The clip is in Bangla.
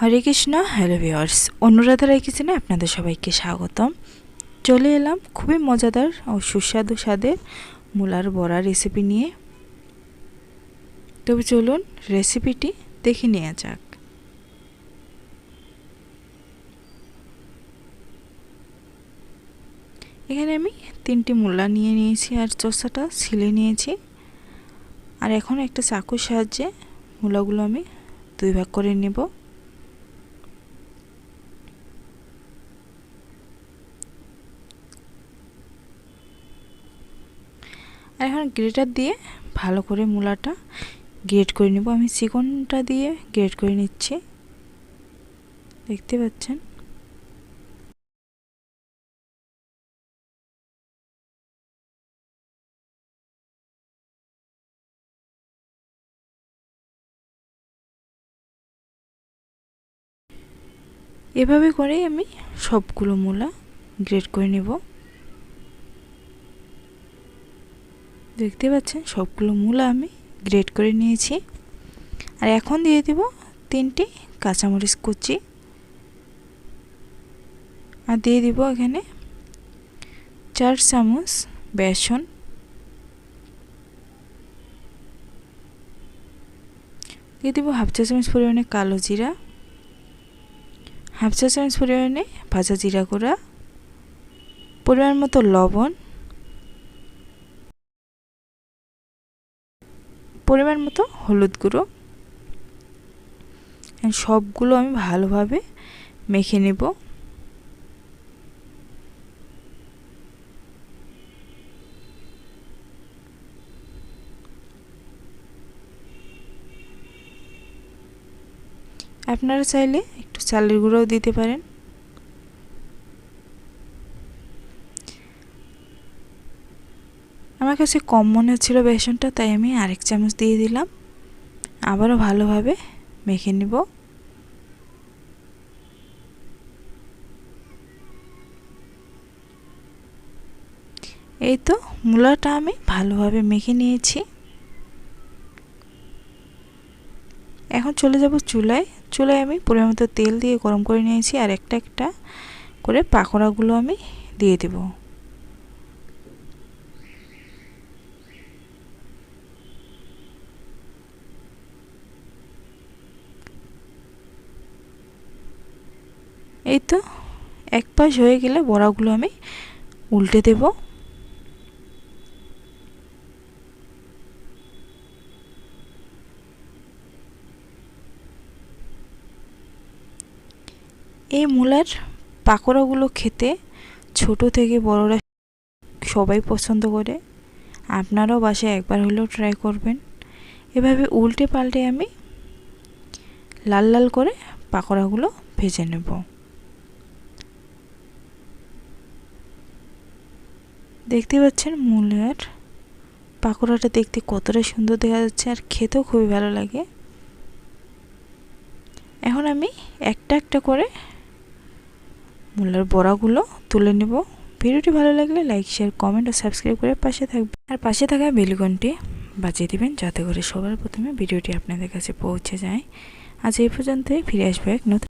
হরে কৃষ্ণ। হ্যালো ভিউয়ার্স, অনুরাধারাই কিচেনে আপনাদের সবাইকে স্বাগতম। চলে এলাম খুবই মজাদার ও সুস্বাদু স্বাদের মূলার বড়া রেসিপি নিয়ে। তবে চলুন রেসিপিটি দেখে নেওয়া যাক। এখানে আমি 3টি মূলা নিয়ে নিয়েছি আর চোসাটা ছিলে নিয়েছি। আর এখন একটা চাকুর সাহায্যে মূলাগুলো আমি 2 ভাগ করে নেব। আর এখন গ্রেটার দিয়ে ভালো করে মূলাটা গ্রেট করে নেব। আমি চিকনটা দিয়ে গ্রেট করে নিচ্ছি, দেখতে পাচ্ছেন। এভাবে করেই আমি সবগুলো মূলা গ্রেট করে নেব। দেখতে পাচ্ছেন সবগুলো মূলা আমি গ্রেট করে নিয়েছি। আর এখন দিয়ে দেব 3টি কাঁচামরিচ কুচি, আর দিয়ে দিব এখানে 4 চামচ বেসন, দিয়ে দিব হাফ চা চামচ পরিমাণে কালো জিরা, হাফ চা চামচ পরিমাণে ভাজা জিরা গুঁড়া, পরিমাণ মতো লবণ, পরিমাণ মতো হলুদ গুঁড়ো। সবগুলো আমি ভালোভাবে মেখে নেব। আপনারা চাইলে একটু চালের গুঁড়োও দিতে পারেন। আমার কাছে কম মনে হচ্ছিল বেসনটা, তাই আমি আরেক চামচ দিয়ে দিলাম। আবারও ভালোভাবে মেখে নিব। এই তো মূলাটা আমি ভালোভাবে মেখে নিয়েছি। এখন চলে যাব চুলায়। চুলায় আমি পরিমাণ মতো তেল দিয়ে গরম করে নিয়েছি, আর একটা একটা করে পাকোড়াগুলো আমি দিয়ে দেব। এই তো এক পাশ হয়ে গেলে বড়াগুলো আমি উল্টে দেব। এই মূলার পাকোড়াগুলো খেতে ছোট থেকে বড়রা সবাই পছন্দ করে। আপনারাও বাসায় একবার হলেও ট্রাই করবেন। এভাবে উল্টে পাল্টে আমি লাল লাল করে পাকোড়াগুলো ভেজে নেব। দেখতে পাচ্ছেন মূলার পাকোড়াটা দেখতে কতটা সুন্দর দেখা যাচ্ছে, আর খেতেও খুবই ভালো লাগে। এখন আমি একটা একটা করে মূলার বড়াগুলো তুলে নেব। ভিডিওটি ভালো লাগলে লাইক, শেয়ার, কমেন্ট ও সাবস্ক্রাইব করে পাশে থাকবেন। আর পাশে থাকা বেল আইকনটি বাজিয়ে দিবেন, যাতে করে সবার প্রথমে ভিডিওটি আপনাদের কাছে পৌঁছে যায়। আজ এই পর্যন্তই, ফিরে আসবে এক নতুন